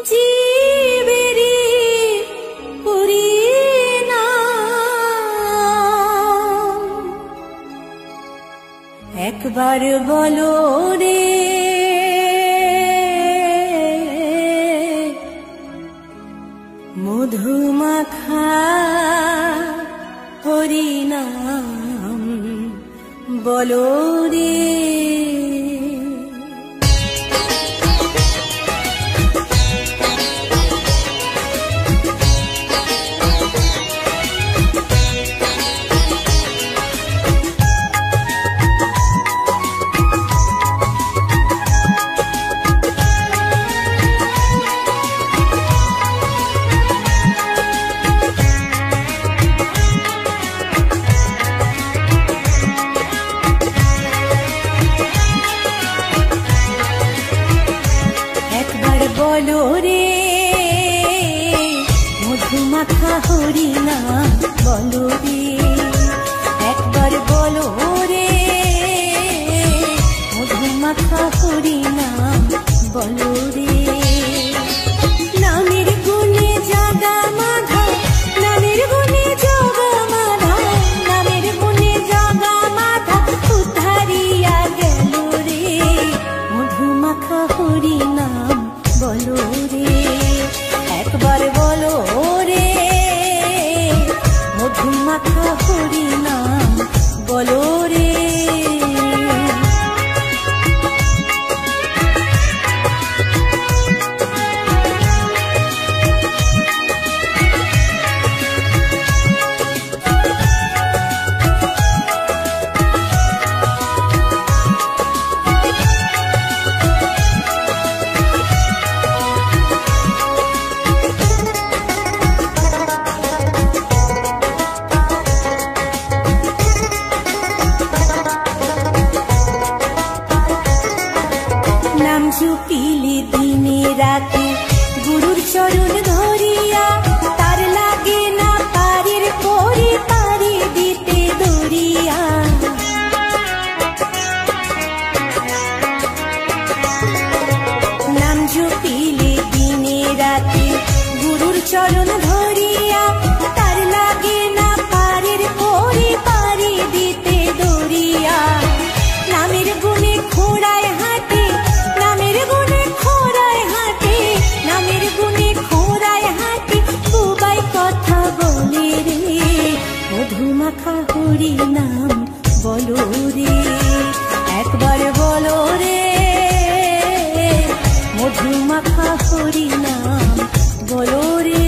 জীবেরি পরিণাম একবার বলো রে মধুমাখা হরিনাম বলো রে। বলো রে মধুমাখা হরিনাম বলো রে একবার বলো রে মধুমাখা হরিনাম বলো রে। নামের গুণে জাগা মাধা নামের গুণে জাগা মাধা নামের গুণে জাগা মাধা উদ্ধারিয়া গেল রে মধুমাখা হরিনাম বলো রে একবার বলো রে মধুমাখা হরিনাম বলো রে। নাম জপিলে দিনে রাতে গুরুর চরণ ধরিয়া তার লাগে না পারের পরে পারি দিতে দরিয়া। নাম জপিলে দিনে রাতে গুরুর চরণ ধরিয়া তার লাগে না পারের পরে পারি দিতে দরিয়া। নামের গুণে খোড়ায় হাতে নামের গুণে খোড়ায় হাতে নামের গুণে খোড়ায় হাতে বুবাই কথা বলে রে মধুমাখা হরিনাম বলো রে একবার বলো রে মধুমাখা হরিনাম বলো রে।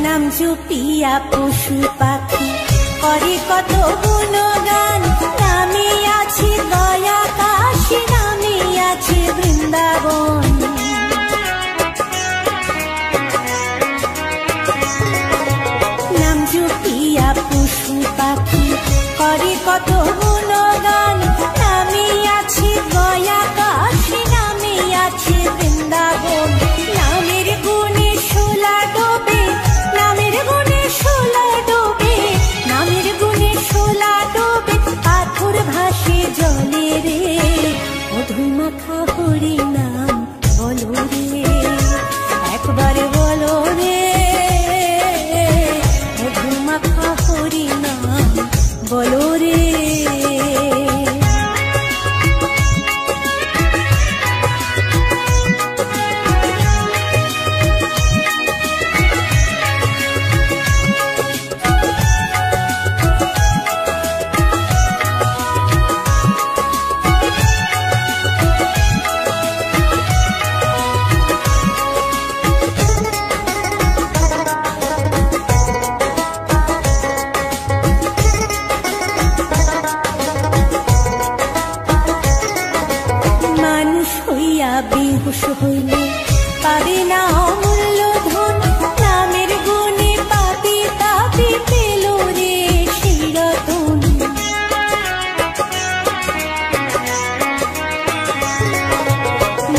নাম জপিয়া পশু পাখি করে কত গুণগান নামে আছে দয়া কাশী নামে আছে বৃন্দাবন। নাম জপিয়া পশু পাখি করে কত গুণগান নামে আছে দয়া কাশী নামে আছে বৃন্দাবন। নামের গুণে শোলা ডোবে নামের গুণে শোলা ডোবে নামের গুণে শোলা ডোবে পাথর ভাসে জলে রে মধুমাখা হরিনাম বলো রে একবার বলো রে মধুমাখা হরিনাম বলো রে। মানুষ হইয়া বেহুশ হইলে পাবে না অমূল্য ধন, নামের গুণে পাপি তাপি পেল রে সেই রতন।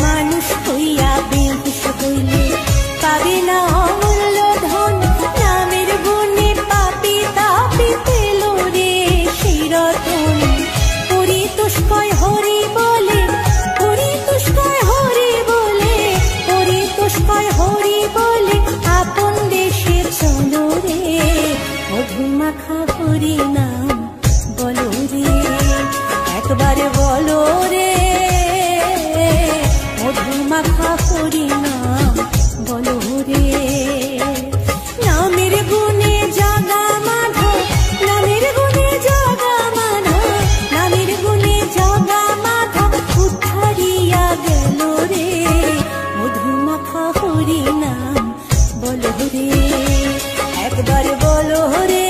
মানুষ হইয়া বেহুশ হইলে পাবে না অমূল্য ধন, নামের গুণে পাপি তাপি পেল রে সেই রতন। পরিতোষকয় হরি বলে, পরিতোষকয় হরি বলে, পরিতোষকয় হরি বলে আপন দেশে চলো রে। মধুমাখা হরি নাম বলো রে, একবার বলো রে। মধুমাখা হরি নাম বলো রে। নামের গুণে জাগা মাধব, নামের গুণে জাগা মাধব, নামের গুণে জাগা মাধব উদ্ধারিয়া গেল রে। মধুমাখা হরি নাম বলো রে, একবার বলো রে।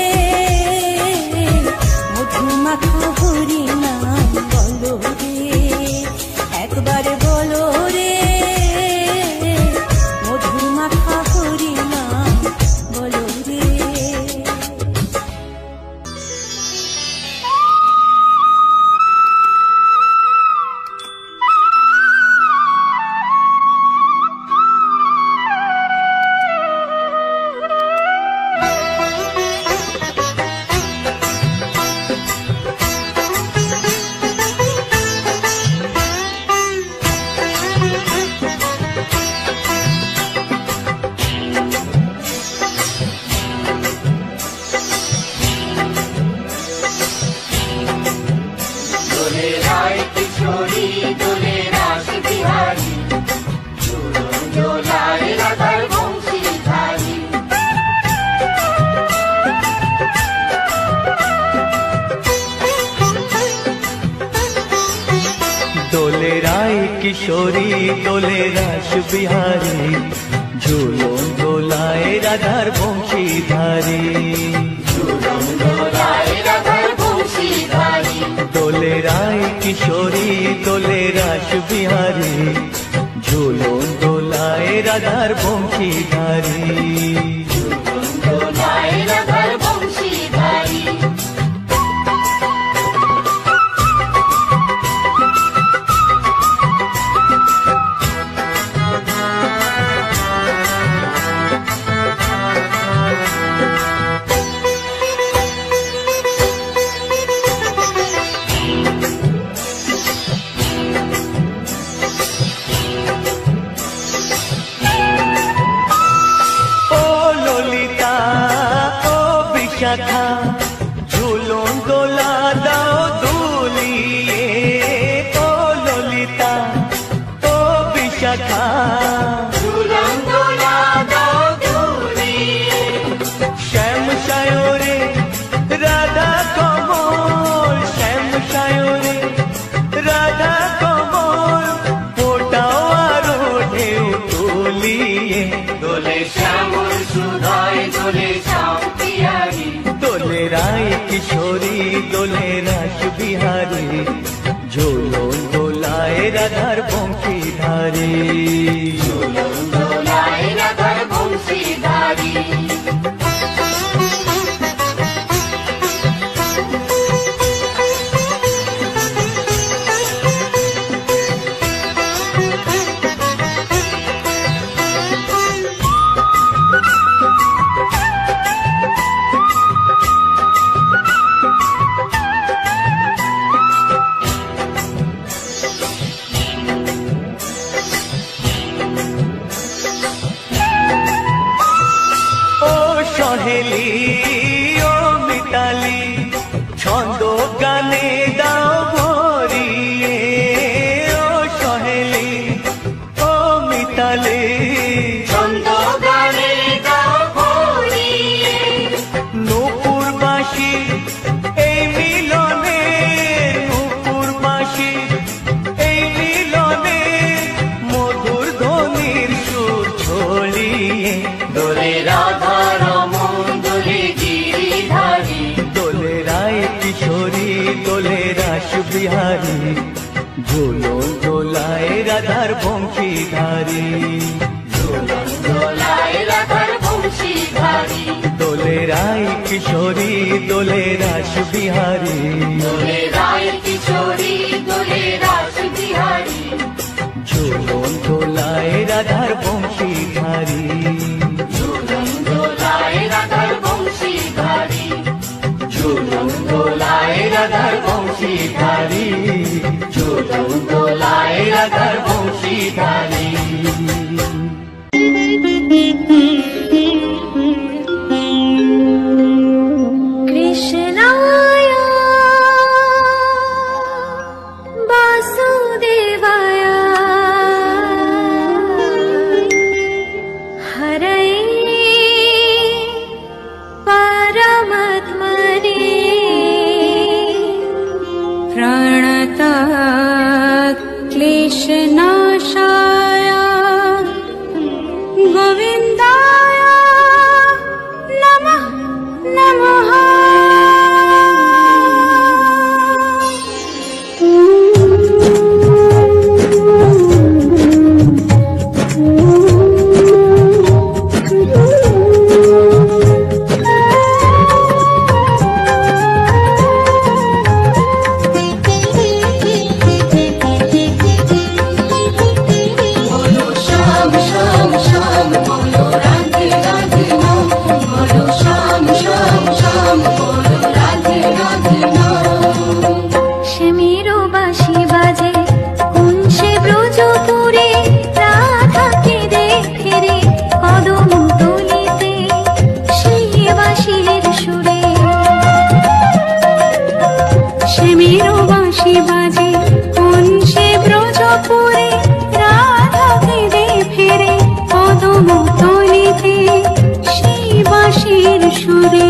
মধুমাখা হরি নাম বলো রে, একবার বলো রে। মধুমাখা হরি নাম বলো রে। দোলে রায় কিশোরী দোলে রাস বিহারী, ঝুলন দোলায় রাধার বংশীধারী। দোলে রায় কিশোরী দোলে রাস বিহারী, ঝুলন দোলায় রাধার বংশীধারী। ঝুলন দোলা দাও দুলিয়ে, ও ললিতা ও বিশাখা। ঝুলন দোলা দাও দুলিয়ে, শ্যাম সায়রে রাধা কমল, শ্যাম সায়রে রাধা কমল, ফোটাও আরো ঢেউ তুলিয়ে। দোলে শ্যামল সুধায় দোলে শ্যাম পিয়ারি, দোলে রায় কিশোরী দোলে রাস বিহারী, ঝুলন দোলায় রাধার বংশীধারী। ঝুলন দোলায় রাধার বংশীধারী। সহেলি ও মিতালি, ছন্দ গানে দাও ভরিয়ে। ও সহেলি ও মিতালি, ছন্দ গানে দাও ভরিয়ে। নূপুর বাঁশি এই মিলনে, নূপুর বাঁশি এই মিলনে, মধুর ধ্বনির সুর ছড়িয়ে। দোলে রাধা রমন দোলে গিরিধারী, দোলে রায় কিশোরী দোলে রাস বিহারী, ঝুলন দোলায় রাধার বংশীধারী, ঝুলন দোলায় রাধার বংশীধারী, দোলে রায় কিশোরী দোলে রাস বিহারী, দোলে রায় কিশোরী দোলে রাস বিহারী, ঝুলন দোলায় রাধার বংশীধারী, ঝুলন দোলায় রাধার বংশীধারী, ঝুলন দোলায় রাধার বংশীধারী, ঝুলন দোলায় রাধার বংশীধারী। কৃষ্ণায় বাসুদেবায় হরয়ে পরমাত্মনে প্রণতাৎ ক্লেশনাশায় গোবিন্দায় নমঃ নমঃ। बोलो श्याम श्याम श्याम बोलो राधे राधे नाम, बोलो श्याम श्याम श्याम बोलो राधे राधे नाम। শ্যামেরও বাঁশি বাজে কোন সে ব্রজপুরে, রাধাকে দেখে রে কদম তলিতে সেই বাঁশির সুরে। শ্যামেরও বাঁশি বাজে কোন সে ব্রজপুরে, রাধাকে দেখে রে কদম তলিতে সেই বাঁশির সুরে।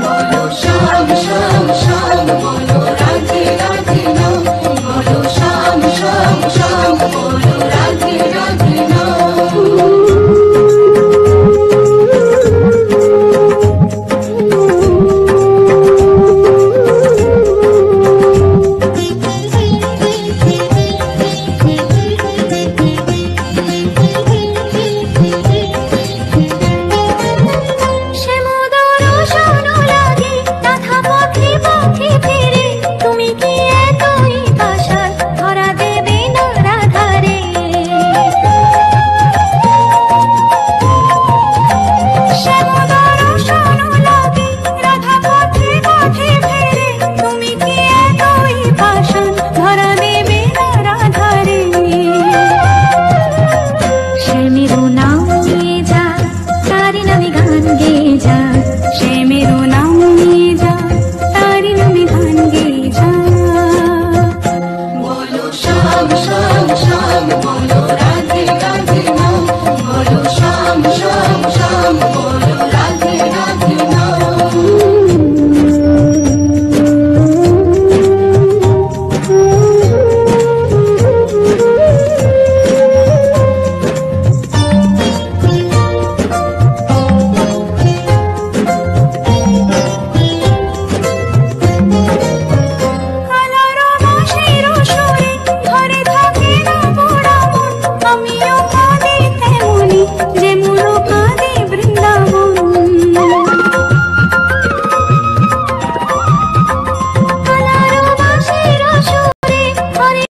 बोलो श्याम श्याम श्याम बोलो राधे राधे नाम, बोलो श्याम श्याम श्याम बोलो राधे राधे नाम। শ্যামোদর শোনো লাগে রাধা পথে পথে ফেরে, তুমি কি এতই পাষাণ ধরা দেবে না রাধারে। শ্যামোদর শোনো লাগে রাধা পথে পথে ফেরে, তুমি কি এতই পাষাণ ধরা দেবে না রাধারে। শ্যামেরও নাম নিয়ে যা তারি নামে গান গেয়ে যা, শ্যামেরও নাম নিয়ে যা তারি নামে গান গেয়ে যা। बोलो श्याम श्याम श्याम बोलो राधे राधे नाम, बोलो श्याम श्याम श्याम बोलो राधे राधे नाम। কালার বাঁশির সুরে ঘরে থাকে না পোড়া মন, আমিও কাঁদি তেমনি যেমন কাঁদি বৃন্দাবন। কালার বাঁশির সুরে ঘরে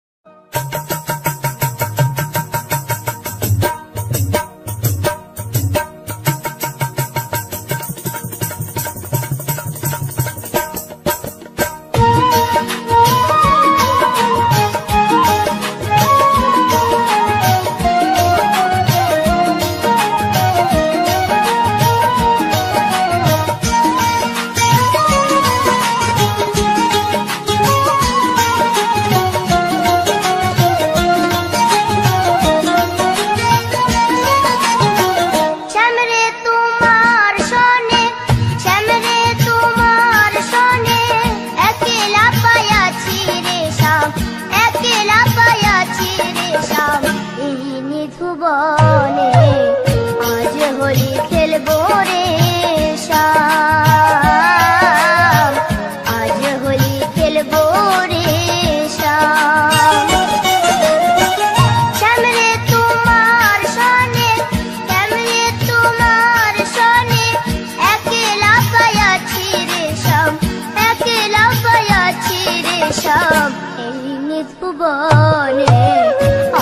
শ্যামরে তোমার সনে, শ্যামরে তোমার সনে, একলা পায়াছি রে শ্যাম, একলা পায়াছি রে শ্যাম এই নিধুবনে। আজ হোলি খেলবো রে শ্যাম, আজ হোলি খেলবো রে শ্যাম। বনে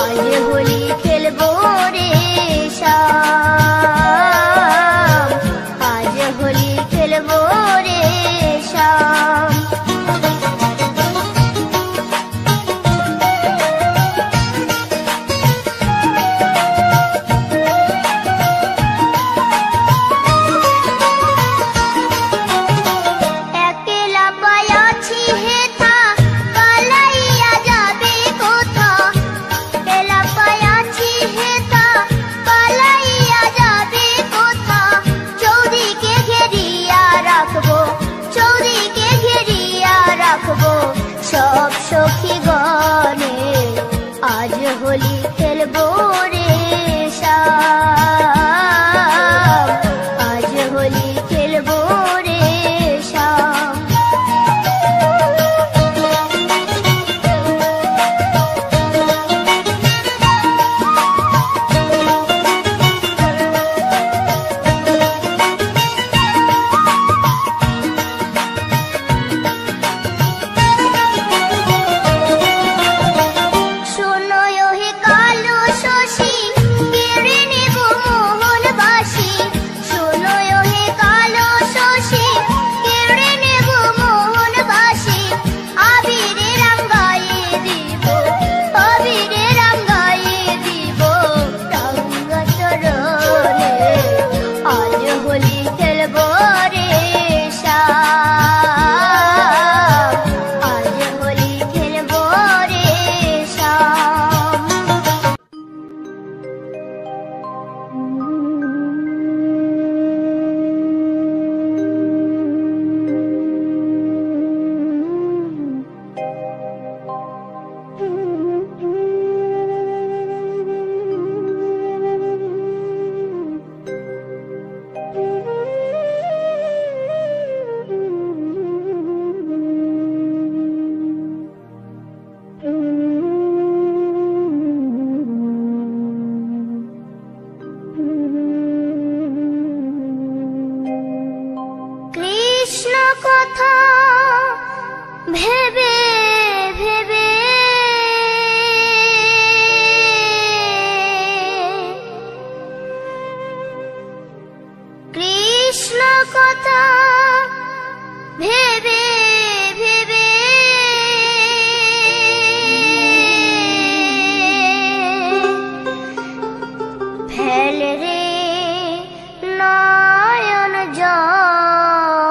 আজ হোলি খেলবো রে শ্যাম, আজ হোলি খেলবো রে শ্যাম। একলা পায়াছি হেথা পালাইয়া যাবে কোথা, একলা পায়াছি হেথা পালাইয়া যাবে কোথা। চৌদিকে ঘেরিয়া রাখবো, চৌদিকে ঘেরিয়া রাখবো সব সখী গণে আজ হোলি খেলবো রে শ্যাম, আজ হোলি খেলবো রে শ্যাম। শোনো হে কালো শশী কেড়ে নেব মোহন বাসি, শোনো হে কালো শশী কেড়ে নেব মোহন বাসি। আবিরে রাঙ্গায়ে দিব, আবিরে রাঙ্গায়ে দিব রাঙ্গা চরণে আজ হোলি খেলবো রে শ্যাম, আজ হোলি খেলবো রে শ্যাম। কৃষ্ণ কথা ভেবে ভেবে কৃষ্ণ কথা ভেবে ভেবে ফেল রে নয়ন জল।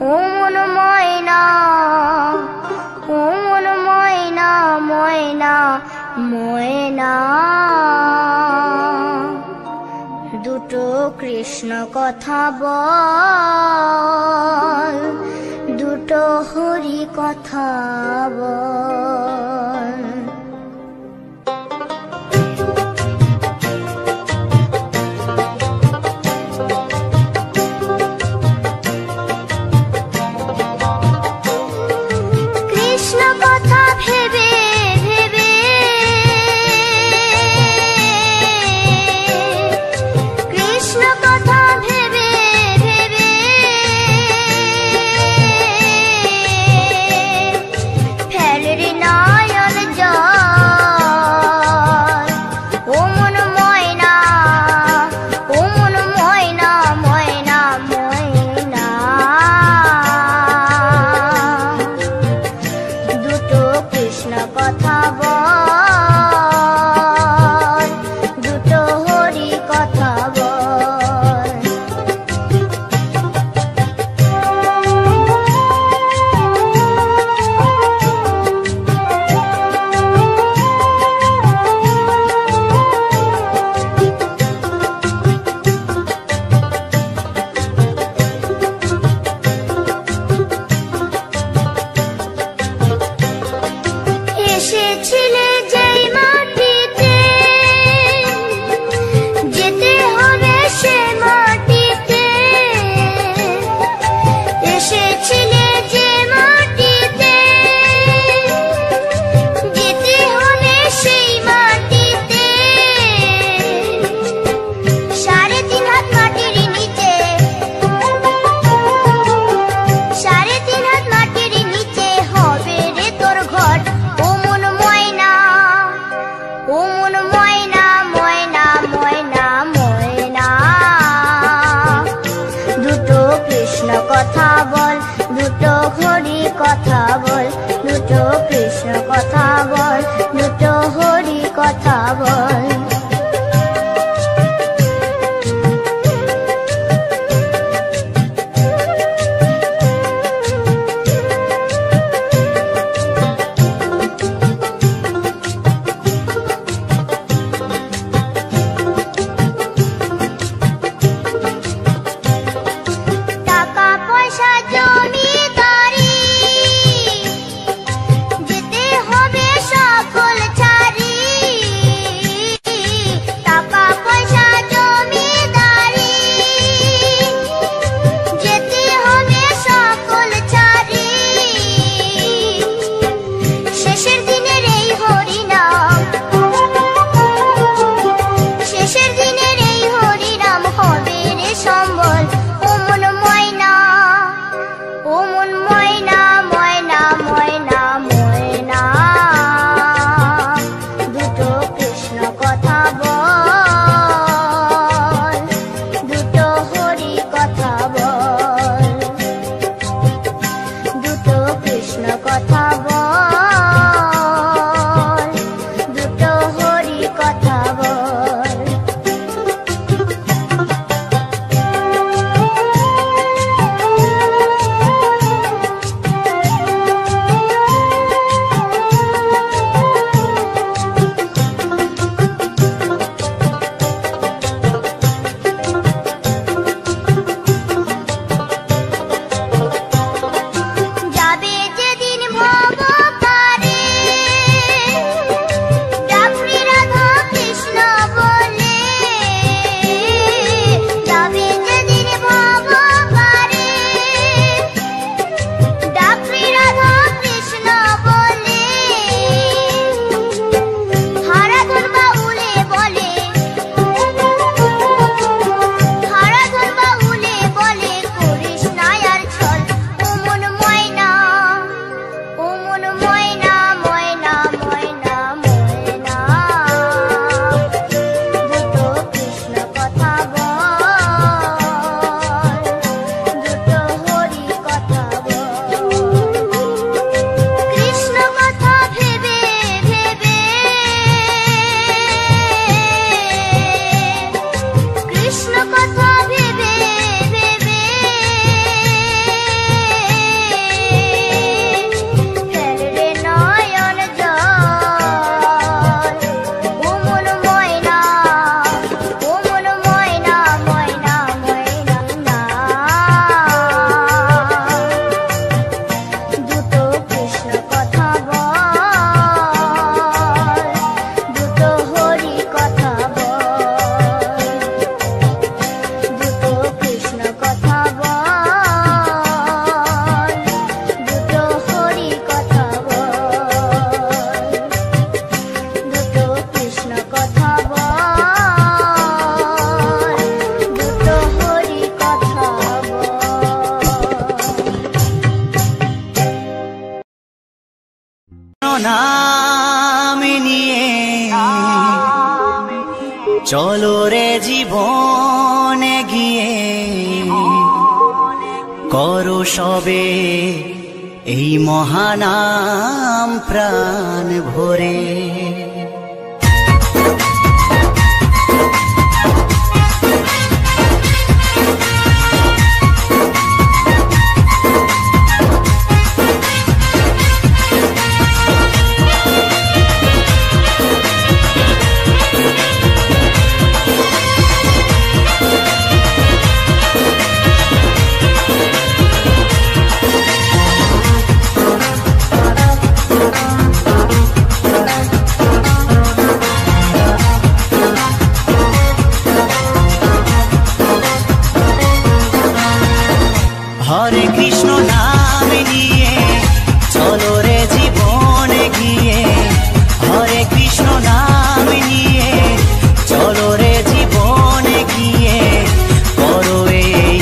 ও মন ময়না, ও মন ময়না, ময়না ময়না। দুটো কৃষ্ণ কথা বল, দুটো হরি কথা বল। কৃষ্ণ কথা ভেবে ভেবে কৃষ্ণ কথা ভেবে ভেবে ফেল রে নয়ন জল। ও মন ময়না, ও মন ময়না, ময়না ময়না। দুটো কৃষ্ণ কথা বল, দুটো হরি কথা বল। এসে দুটো কৃষ্ণ কথা বল, দুটো হরি কথা বল। নাম নিয়ে চলো রে জীবনে গিয়ে করো সবে এই মহানাম প্রাণ ভরে। হরে কৃষ্ণ নাম নিয়ে চলো রে জীবনে গিয়ে, হরে কৃষ্ণ নাম নিয়ে চলো রে জীবনে গিয়ে করো এই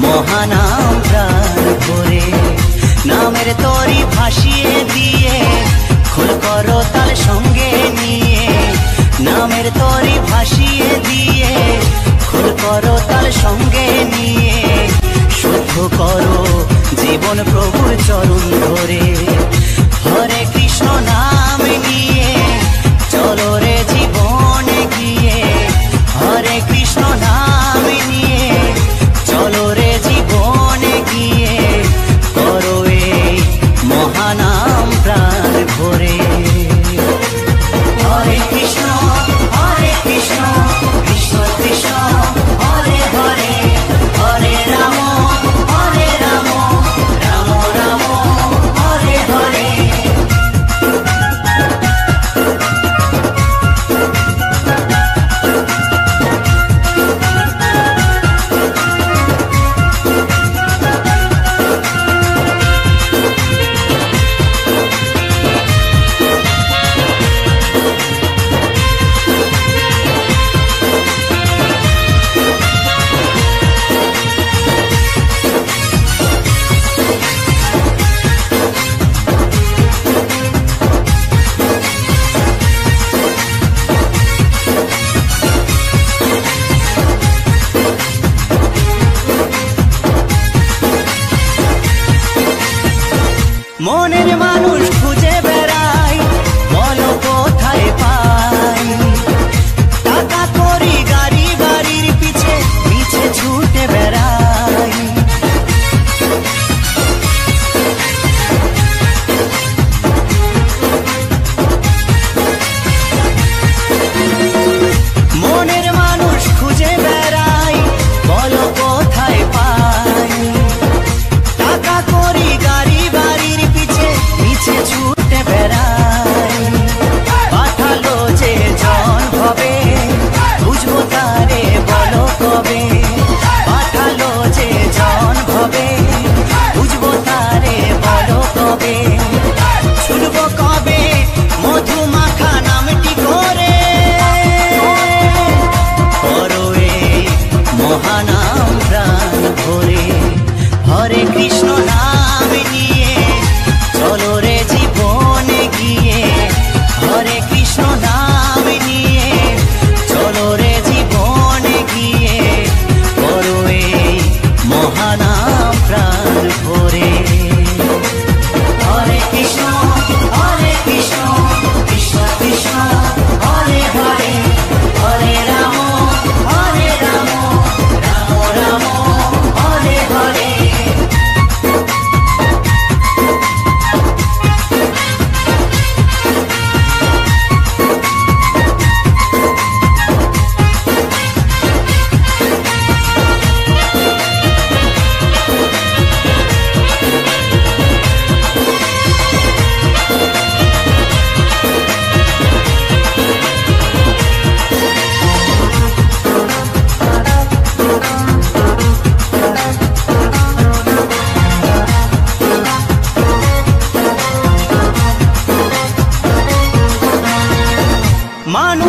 মহানাম প্রাণ ভরে। নামের তরি ভাসিয়ে দিয়ে খোল করো তাল সঙ্গে নিয়ে, নামের তরি ভাসিয়ে দিয়ে খোল করো তাল সঙ্গে নিয়ে শুদ্ধ করো জীবন প্রভুর চরণ ধরে। হরে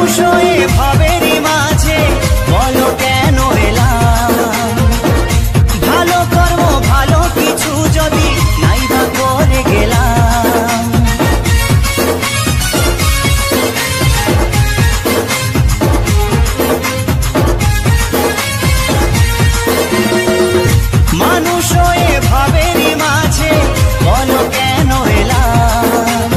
মানুষ হয়ে ভাবেরই মাঝে বলো কেন এলাম, ভালো কর্ম ভালো কিছু যদি নাই বা করে গেলাম। মানুষ হয়ে ভাবেরই মাঝে বলো কেন এলাম,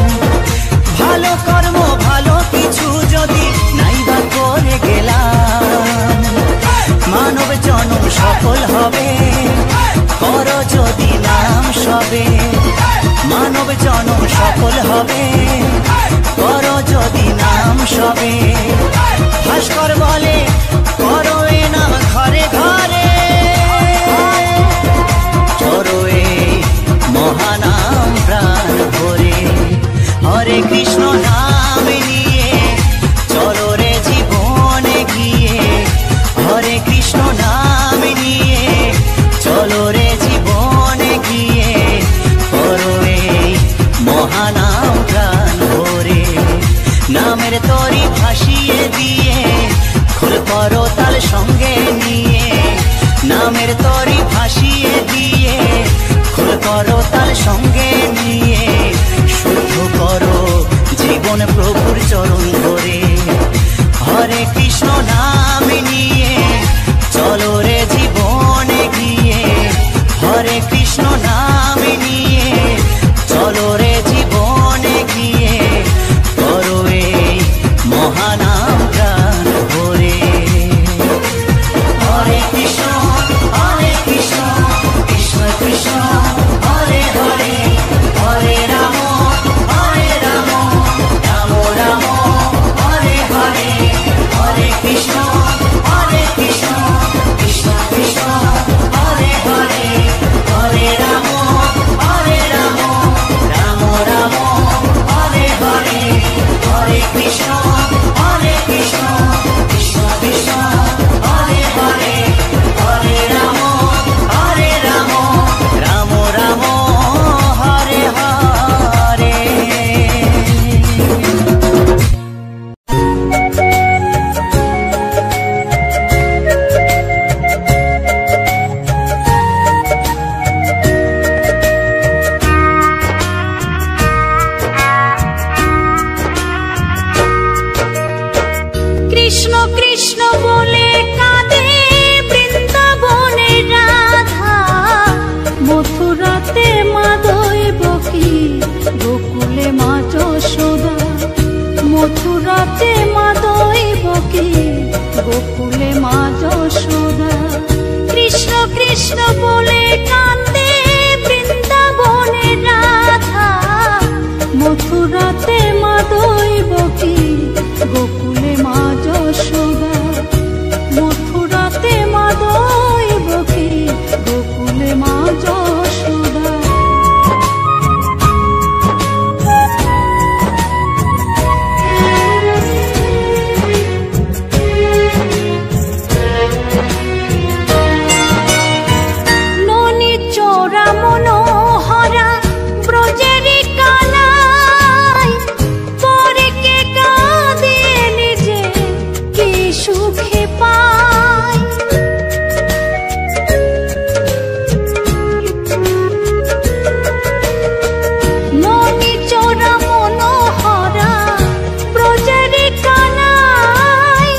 ভালো কর্ম ভালো কিছু যদি নাই বা করে গেলাম। মানব জনম সফল হবে করো যদি নাম সবে, মানব জনম সফল হবে করো যদি নাম সবে। ভাস্কর বলে করো এ নাম ঘরে ঘরে, করো এই মহানাম প্রাণ ভরে। হরে কৃষ্ণ নাম নিয়ে চলো রে জীবনে গিয়ে, হরে কৃষ্ণ নাম নিয়ে চলো রে জীবনে গিয়ে, করো এই মহানাম প্রাণ ভরে। নামের তরি ভাসিয়ে দিয়ে খোল করো তাল সঙ্গে নিয়ে, নামের তরি ভাসিয়ে দিয়ে খোল করো তাল সঙ্গে নিয়ে, শুদ্ধ করো জীবন প্রভুর চরণ ধরে। হরে কৃষ্ণ নাম নিয়ে চলো রে জীবনে গিয়ে, হরে কৃষ্ণ নাম নিয়ে চলো রে জীবনে গিয়ে, করো এই মহানাম প্রাণ ভরে। হরে কৃষ্ণ কৃষ্ণ কৃষ্ণ হরে হরে, হরে রাম রাম রাম হরে হরে, হরে কৃষ্ণ কৃষ্ণ কৃষ্ণ হরে হরে, হরে রাম রাম রাম হরে হরে, হরে কৃষ্ণ কৃষ্ণ কৃষ্ণ হরে হরে, হরে রাম রাম রাম হরে হরে। কৃষ্ণ কৃষ্ণ বলে কাঁদে বৃন্দাবনের রাধা, মথুরাতে মা দৈবকী, গোকুলে মা যশোদা, মথুরাতে মা দৈবকী, গোকুলে মা যশোদা। কৃষ্ণ কৃষ্ণ বলে কাঁদে বৃন্দাবনের রাধা, মথুরাতে মা দৈবকী, গোকুলে মা যশোদা, মথুরাতে মা দৈবকী, গোকুলে মা যশোদা। ননি চোরা মনোহরা ব্রজেরি কানাই, পরে কে কাঁদে নিজে কি সুখে পায়। ননি চোরা মনোহরা ব্রজেরি কানাই,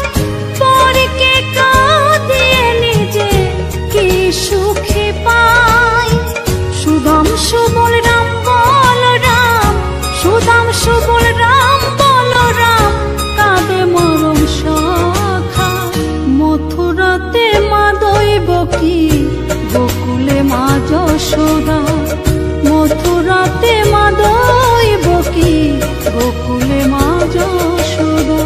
পরে কে কাঁদে নিজে কি সুখে পায়। সুদাম সুবল রাম বল রাম, সুদাম সুবল রাম বল রাম, কাঁদে মরম সখা, মথুরাতে মা দৈবকী, গোকুলে মা যশোদা, মথুরাতে মা দৈবকী, গোকুলে মা যশোদা।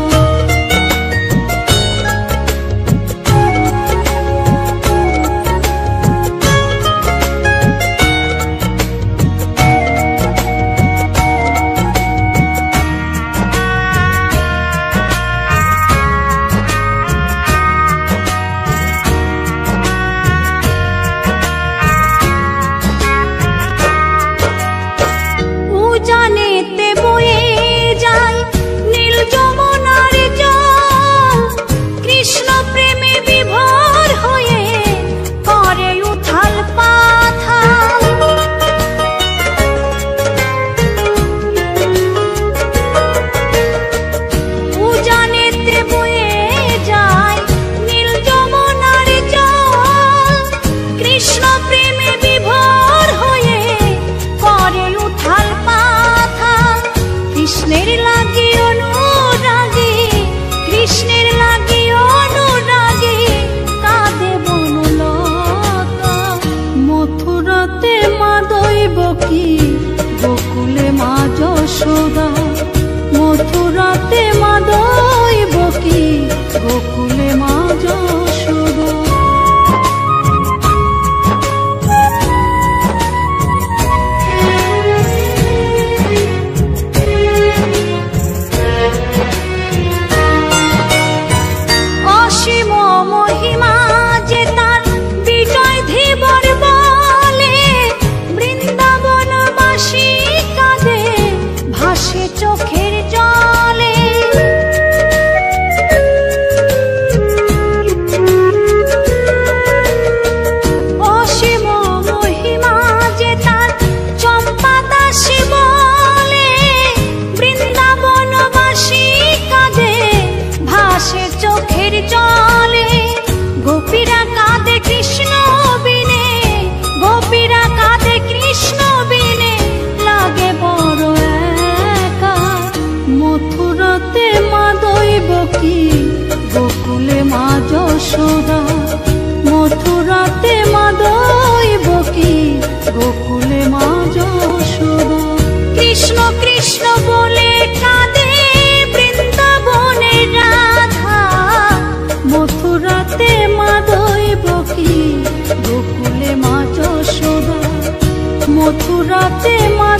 মথুরাতে মা দৈবকী গোকুলে মা যশোদা, মথুরাতে মা দৈবকী গোকুলে মা যশোদা। কৃষ্ণ কৃষ্ণ বলে কাঁদে বৃন্দাবনের রাধা, মথুরাতে মা দৈবকী গোকুলে মা যশোদা, মথুরাতে মা